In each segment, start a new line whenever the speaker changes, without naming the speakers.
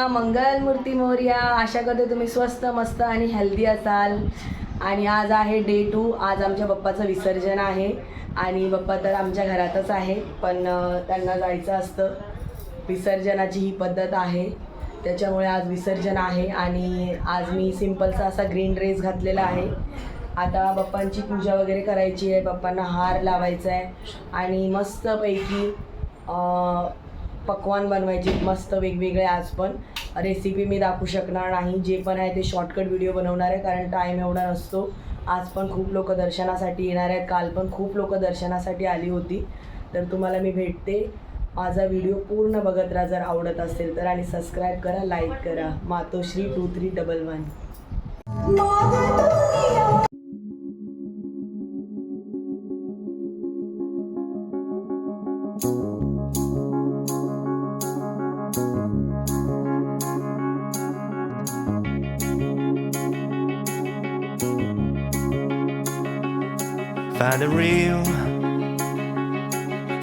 मंगल मूर्ती मोरया. आशा करते तुम्ही स्वस्त मस्त आणि हेल्दी असाल. आणि आज आहे डे 2. आज आमच्या बाप्पाचं विसर्जन आहे आणि बाप्पा तर आमच्या घरातच आहे, पण त्यांना जायचं असतं. विसर्जनाची ही पद्धत आहे, त्याच्यामुळे आज विसर्जन आहे. आणि आज मी सिंपलचा असा ग्रीन ड्रेस घातलेला आहे. आता बाप्पांची पूजा वगैरे करायची आहे, बाप्पांना हार लावायचा आहे आणि मस्तपैकी पक्वान बनवायचे मस्त वेगवेगळे. आज पण रेसिपी मी दाखवू शकणार नाही, जे पण आहे ते शॉर्टकट व्हिडिओ बनवणार आहे, कारण टाईम एवढा नसतो. आज पण खूप लोक दर्शनासाठी येणार आहेत, काल पण खूप लोक दर्शनासाठी आली होती. तर तुम्हाला मी भेटते. माझा व्हिडिओ पूर्ण बघत राहा जर आवडत असेल तर, आणि सबस्क्राईब करा, लाईक करा. मातोश्री 2311.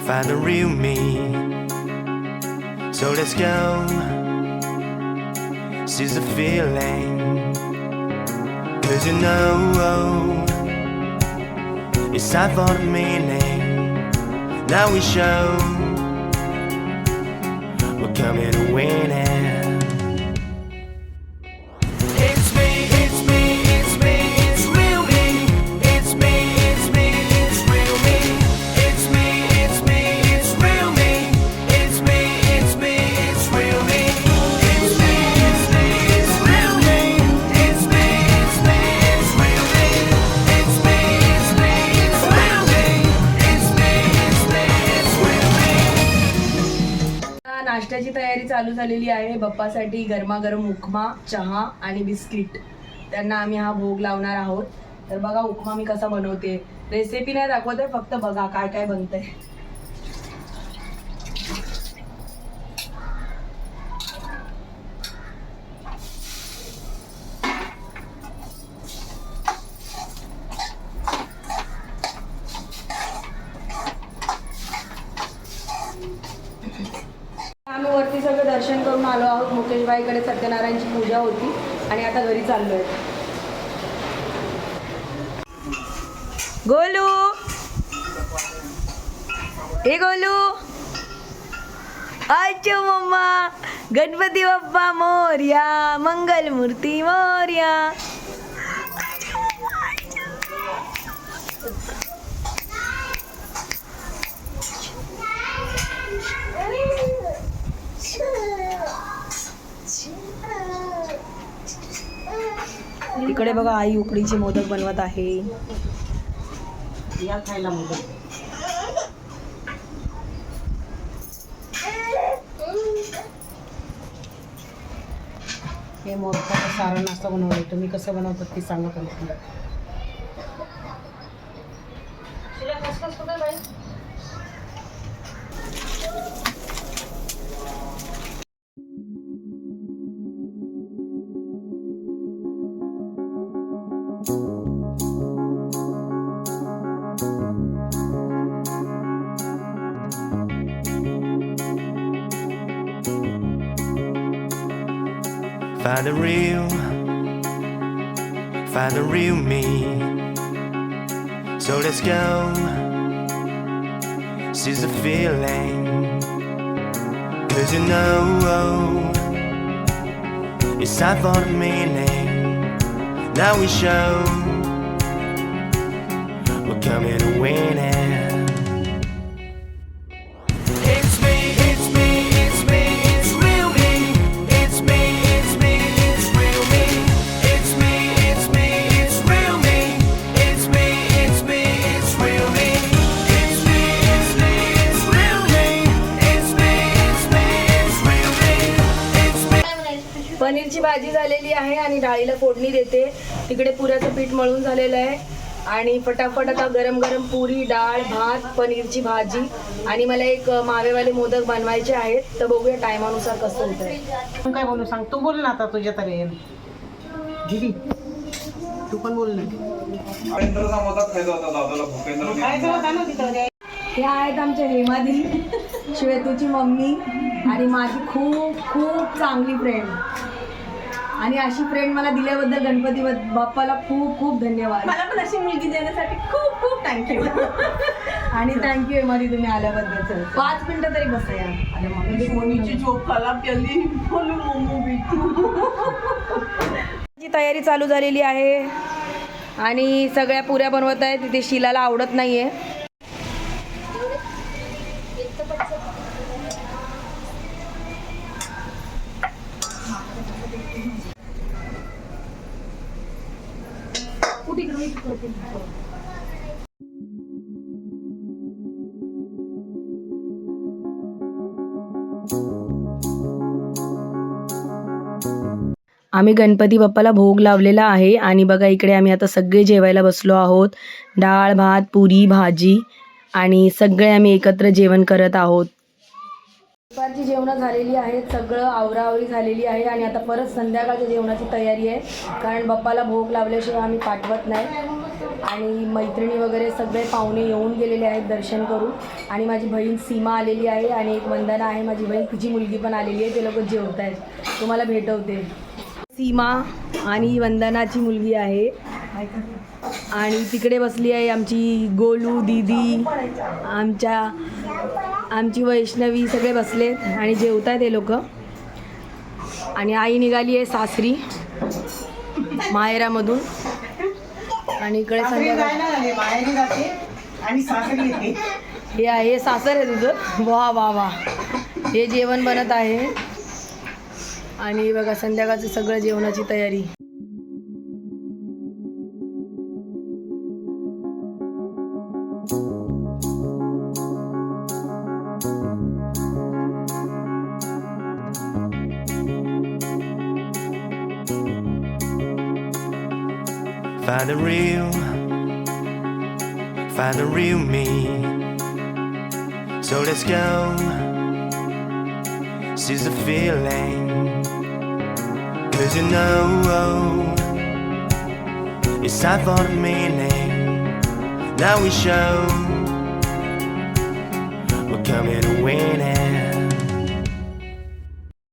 Find the real me. So let's go. Seize the feeling. 'Cause you know it's time for the meaning. Now we show we're coming to win it.
नाश्त्याची तयारी चालू झालेली आहे. बाप्पासाठी गरमागरम उपमा, चहा आणि बिस्किट, त्यांना आम्ही हा भोग लावणार आहोत. तर बघा उपमा मी कसा बनवते. रेसिपी नाही दाखवत आहे, फक्त बघा काय काय बनतंय. आम्ही वरती सगळं दर्शन करून आलो आहोत. मुकेशबाईकडे सत्यनारायणची पूजा होती आणि आता घरी चाललोय. गोलू, हे गोलू, अच्छा मम्मा, गणपती बाप्पा मोरया, मंगल मूर्ती मोरया. इकडे बघा आई उकडीचे मोदक बनवत आहे. या खायला मोदक. हे मोदकाचं सारण असं बनवलंय. तुम्ही कसं बनवतात ते सांगा तुम्ही.
Find the real me. So let's go. Seize the feeling. 'Cause you know it's time for the meaning. Now we show we're coming to win it.
पनीरची भाजी झालेली आहे आणि डाळीला फोडणी देते. तिकडे पुऱ्याचं पीठ मळून झालेलं आहे आणि फटाफट आता गरम गरम पुरी, डाळ, भात, पनीरची भाजी आणि मला एक मावेवाले मोदक बनवायचे आहेत. तर बघूया टायमानुसार कसं होतंय.
तू काय बोलू सांग, तू बोल ना आता तुझ्या तरी दीदी, तू पण बोल ना.
हे आहेत आमच्या हेमादी, श्वेतूची मम्मी, आणि माझी खूप खूप चांगली फ्रेंड. आणि अशी फ्रेंड मला दिल्याबद्दल गणपती बाप्पाला खूप खूप धन्यवाद.
मला पण अशी मुलगी देण्यासाठी खूप खूप थँक्यू.
आणि थँक्यू मध्ये तुम्ही आल्याबद्दल. 5 मिनिटं तरी बसा या. अरे मला
मोनीची झोप खराब केली म्हणून मोमो भेटू.
ची तयारी चालू झालेली आहे आणि सगळ्या पुऱ्या बनवत आहेत. तिथे शिलाला आवडत नाहीये. आम्ही गणपती बाप्पाला भोग लावलेला आहे आणि बघा इकडे आम्ही आता सगळे जेवायला बसलो आहोत. डाळ भात पुरी भाजी आणि सगळे आम्ही एकत्र जेवण करत आहोत. दुपारची जेवणं झालेली आहेत. सगळं आवराआवरी झालेली आहे आणि आता परत संध्याकाळच्या जेवणाची तयारी आहे. कारण बाप्पाला भोग लावल्याशिवाय आम्ही पाठवत नाही. आणि मैत्रिणी वगैरे सगळे पाहुणे येऊन गेलेले आहेत दर्शन करून. आणि माझी बहीण सीमा आलेली आहे आणि एक वंदना आहे माझी बहीण, तिची मुलगी पण आलेली आहे. ते लोक जेवत आहेत. तुम्हाला भेटवते. सीमा आणि वंदनाची मुलगी आहे आणि तिकडे बसली आहे आमची गोलू दीदी, आमची वैष्णवी, सगळे बसलेत आणि जेवत आहेत हे लोक. आणि आई निघाली आहे सासरी माहेरामधून. आणि इकडे हे आहे सासर आहे तुझं. वा वा वा. हे जेवण बनत आहे आणि बघा संध्याकाळचं सगळं जेवणाची तयारी.
Find the real me. So let's go. Seize the feeling. 'Cause you know it's time for the meaning. Now we show we're coming to win it.